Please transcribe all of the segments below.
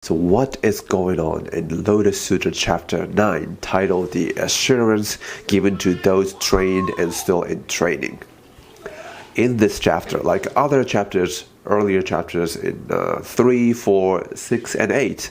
So what is going on in Lotus Sutra chapter 9, titled The Assurance Given to Those Trained and Still in Training? In this chapter, like other chapters, earlier chapters in 3, 4, 6, and 8,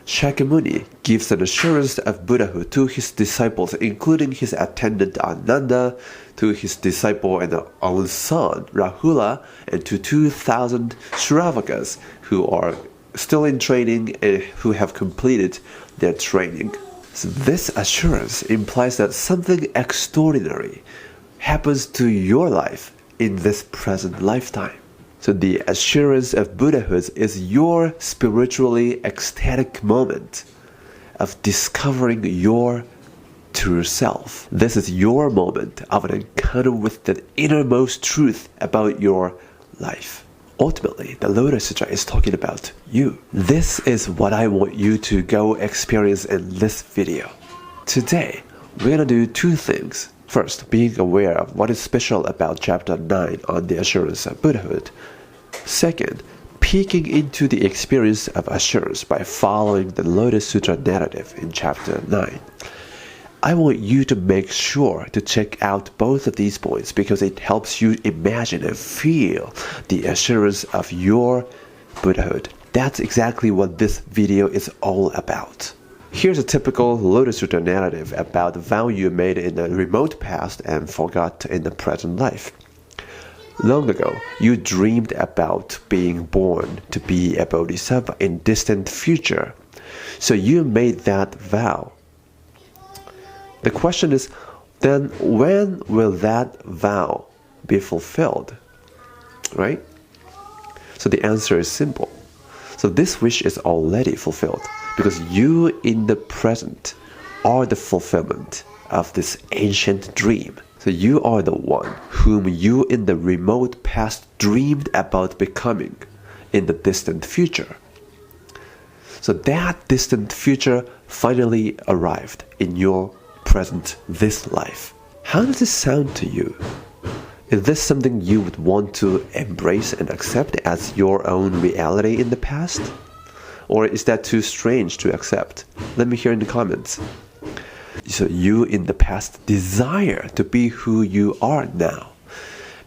Shakyamuni gives an assurance of Buddhahood to his disciples, including his attendant Ananda, to his disciple and own son Rahula, and to 2,000 Shravakas who are still in training and who have completed their training. So this assurance implies that something extraordinary happens to your life in this present lifetime. So the assurance of Buddhahood is your spiritually ecstatic moment of discovering your true self. This is your moment of an encounter with the innermost truth about your life. Ultimately, the Lotus Sutra is talking about you. This is what I want you to go experience in this video. Today, we're gonna do two things. First, being aware of what is special about chapter 9 on the assurance of Buddhahood. Second, peeking into the experience of assurance by following the Lotus Sutra narrative in chapter 9. I want you to make sure to check out both of these points because it helps you imagine and feel the assurance of your Buddhahood. That's exactly what this video is all about. Here's a typical Lotus Sutra narrative about the vow you made in the remote past and forgot in the present life. Long ago, you dreamed about being born to be a Bodhisattva in distant future. So you made that vow. The question is, then when will that vow be fulfilled? Right? So the answer is simple. So this wish is already fulfilled because you in the present are the fulfillment of this ancient dream. So you are the one whom you in the remote past dreamed about becoming in the distant future. So that distant future finally arrived in your present, this life. How does this sound to you? Is this something you would want to embrace and accept as your own reality in the past? Or is that too strange to accept? Let me hear in the comments. So you in the past desire to be who you are now,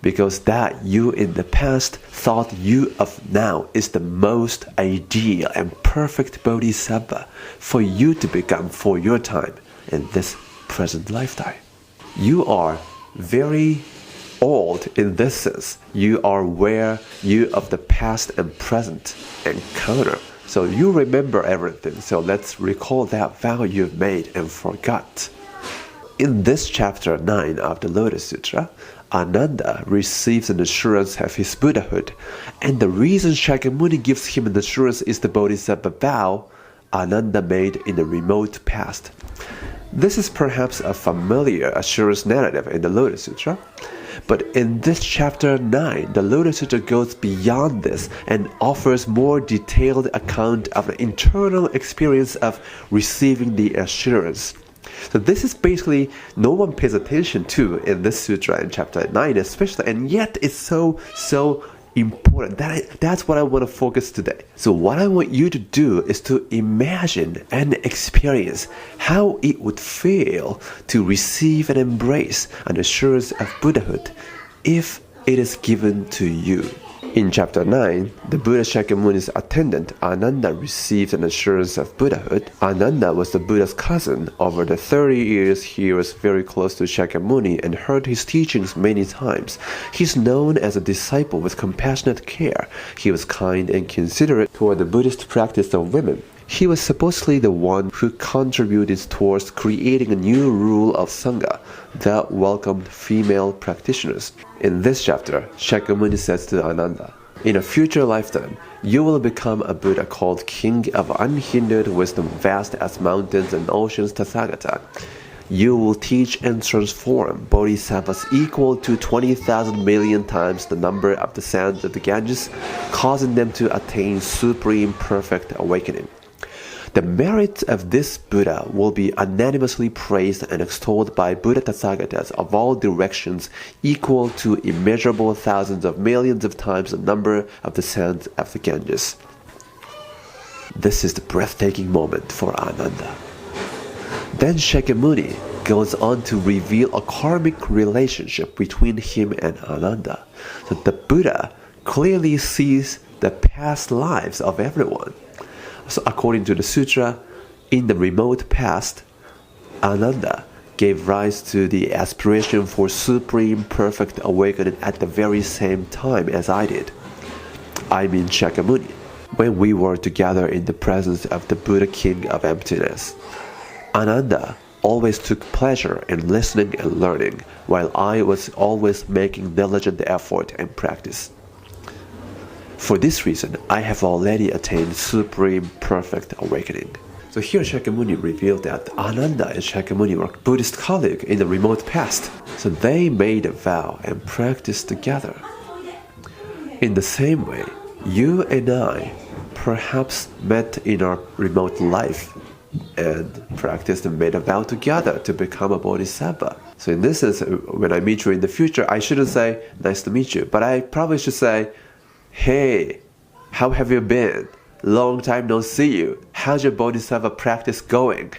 because that you in the past thought you of now is the most ideal and perfect Bodhisattva for you to become for your time in this present lifetime. You are very old in this sense. You are where you of the past and present encounter. So you remember everything. So let's recall that vow you've made and forgot. In this chapter 9 of the Lotus Sutra, Ananda receives an assurance of his Buddhahood. And the reason Shakyamuni gives him an assurance is the Bodhisattva vow Ananda made in the remote past. This is perhaps a familiar assurance narrative in the Lotus Sutra, but in this chapter 9, the Lotus Sutra goes beyond this and offers more detailed account of the internal experience of receiving the assurance. So this is basically no one pays attention to in this sutra in chapter 9 especially, and yet it's so important. That's what I want to focus today. So what I want you to do is to imagine and experience how it would feel to receive and embrace an assurance of Buddhahood if it is given to you. In chapter 9, the Buddha Shakyamuni's attendant Ananda received an assurance of Buddhahood. Ananda was the Buddha's cousin. Over the 30 years, he was very close to Shakyamuni and heard his teachings many times. He's known as a disciple with compassionate care. He was kind and considerate toward the Buddhist practice of women. He was supposedly the one who contributed towards creating a new rule of Sangha that welcomed female practitioners. In this chapter, Shakyamuni says to Ananda, "In a future lifetime, you will become a Buddha called King of Unhindered Wisdom, vast as mountains and oceans, Tathagata. You will teach and transform bodhisattvas equal to 20,000 million times the number of the sands of the Ganges, causing them to attain supreme perfect awakening. The merits of this Buddha will be unanimously praised and extolled by Buddha Tathagatas of all directions, equal to immeasurable thousands of millions of times the number of the sands of the Ganges." This is the breathtaking moment for Ananda. Then Shakyamuni goes on to reveal a karmic relationship between him and Ananda. So the Buddha clearly sees the past lives of everyone. So according to the sutra, in the remote past, Ananda gave rise to the aspiration for supreme perfect awakening at the very same time as I did. I mean Shakyamuni, when we were together in the presence of the Buddha King of Emptiness. Ananda always took pleasure in listening and learning, while I was always making diligent effort and practice. For this reason, I have already attained supreme perfect awakening. So here Shakyamuni revealed that Ananda and Shakyamuni were Buddhist colleagues in the remote past. So they made a vow and practiced together. In the same way, you and I perhaps met in our remote life and practiced and made a vow together to become a Bodhisattva. So in this sense, when I meet you in the future, I shouldn't say, nice to meet you, but I probably should say, hey, how have you been? Long time no see you. How's your Bodhisattva practice going?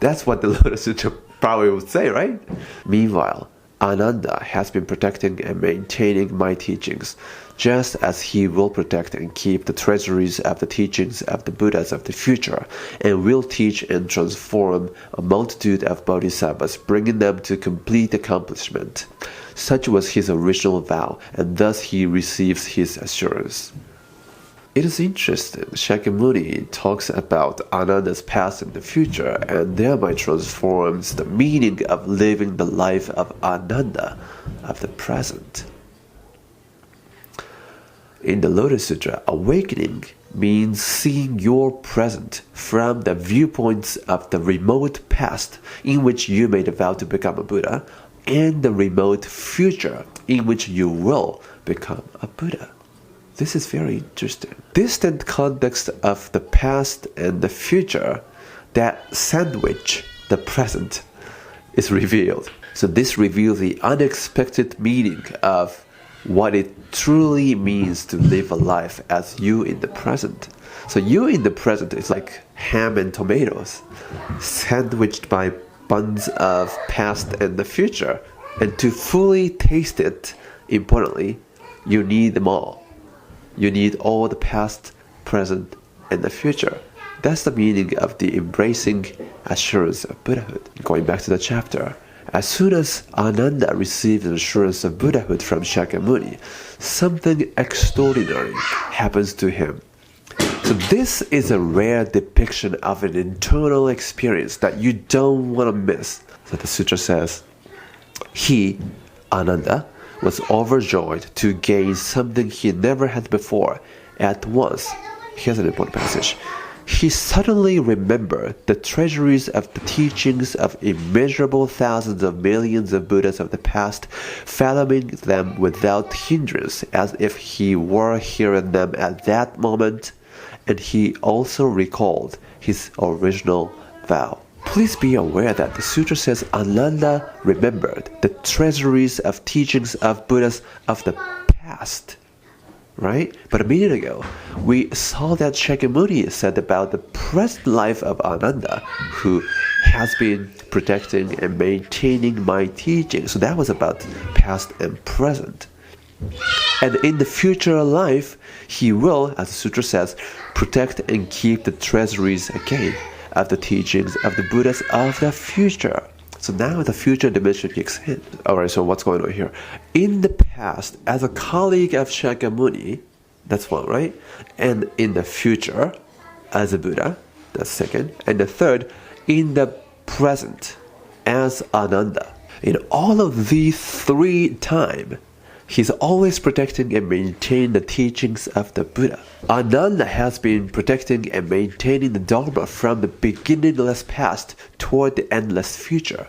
That's what the Lotus Sutra probably would say, right? Meanwhile, Ananda has been protecting and maintaining my teachings, just as he will protect and keep the treasuries of the teachings of the Buddhas of the future, and will teach and transform a multitude of bodhisattvas, bringing them to complete accomplishment. Such was his original vow, and thus he receives his assurance. It is interesting, Shakyamuni talks about Ananda's past and the future, and thereby transforms the meaning of living the life of Ananda of the present. In the Lotus Sutra, awakening means seeing your present from the viewpoints of the remote past in which you made a vow to become a Buddha, and the remote future in which you will become a Buddha. This is very interesting. Distant context of the past and the future that sandwich the present is revealed. So this reveals the unexpected meaning of what it truly means to live a life as you in the present. So you in the present is like ham and tomatoes, sandwiched by buns of past and the future. And to fully taste it, importantly, you need them all. You need all the past, present, and the future. That's the meaning of the embracing assurance of Buddhahood. Going back to the chapter, as soon as Ananda received the assurance of Buddhahood from Shakyamuni, something extraordinary happens to him. So this is a rare depiction of an internal experience that you don't want to miss. So the sutra says, he, Ananda, was overjoyed to gain something he never had before. At once, here's an important passage, he suddenly remembered the treasuries of the teachings of immeasurable thousands of millions of Buddhas of the past, fathoming them without hindrance as if he were hearing them at that moment, and he also recalled his original vow. Please be aware that the sutra says Ananda remembered the treasuries of teachings of Buddhas of the past, right? But a minute ago, we saw that Shakyamuni said about the present life of Ananda, who has been protecting and maintaining my teaching. So that was about past and present. And in the future life, he will, as the sutra says, protect and keep the treasuries again of the teachings of the Buddhas of the future. So now the future dimension kicks in. Alright, so what's going on here? In the past, as a colleague of Shakyamuni, that's one, right? And in the future, as a Buddha, that's second. And the third, in the present, as Ananda. In all of these three times, he's always protecting and maintaining the teachings of the Buddha. Ananda has been protecting and maintaining the Dharma from the beginningless past toward the endless future.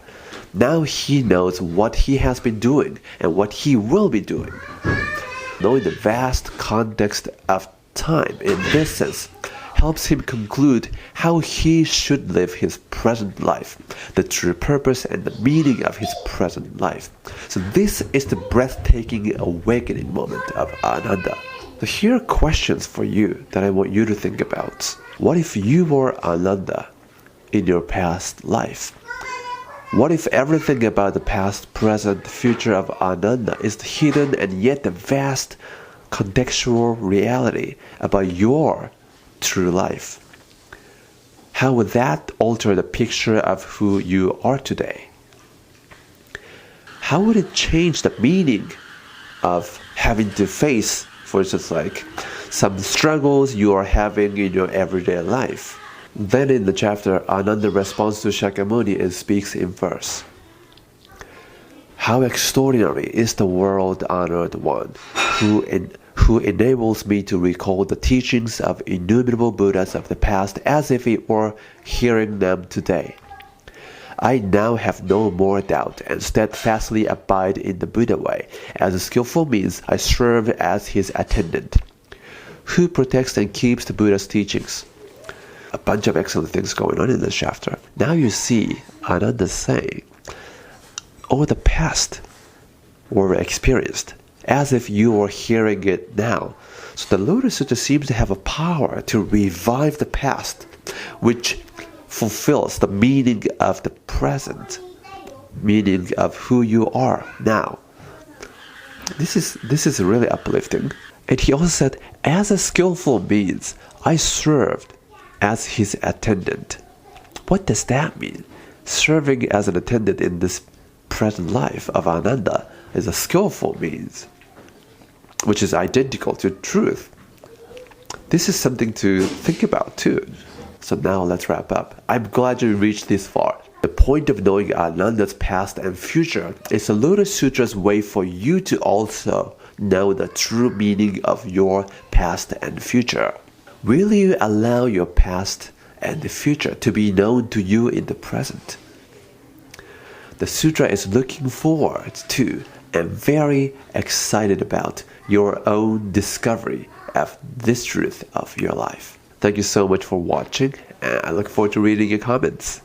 Now he knows what he has been doing and what he will be doing. Knowing the vast context of time in this sense helps him conclude how he should live his present life, the true purpose and the meaning of his present life. So this is the breathtaking awakening moment of Ananda. So here are questions for you that I want you to think about. What if you were Ananda in your past life? What if everything about the past, present, future of Ananda is the hidden and yet the vast contextual reality about your true life? How would that alter the picture of who you are today? How would it change the meaning of having to face, for instance, like some struggles you are having in your everyday life? Then in the chapter, Ananda responds to Shakyamuni and speaks in verse. How extraordinary is the world-honored one who enables me to recall the teachings of innumerable Buddhas of the past as if it were hearing them today. I now have no more doubt and steadfastly abide in the Buddha way. As a skillful means, I serve as his attendant, who protects and keeps the Buddha's teachings. A bunch of excellent things going on in this chapter. Now you see Ananda saying, oh, the past were experienced, as if you were hearing it now. So the Lotus Sutra seems to have a power to revive the past, which fulfills the meaning of the present, meaning of who you are now. This is really uplifting. And he also said, as a skillful means, I served as his attendant. What does that mean? Serving as an attendant in this present life of Ananda is a skillful means, which is identical to truth. This is something to think about too. So now let's wrap up. I'm glad you reached this far. The point of knowing Ananda's past and future is the Lotus Sutra's way for you to also know the true meaning of your past and future. Will you allow your past and the future to be known to you in the present? The sutra is looking forward to and very excited about your own discovery of this truth of your life. Thank you so much for watching, and I look forward to reading your comments.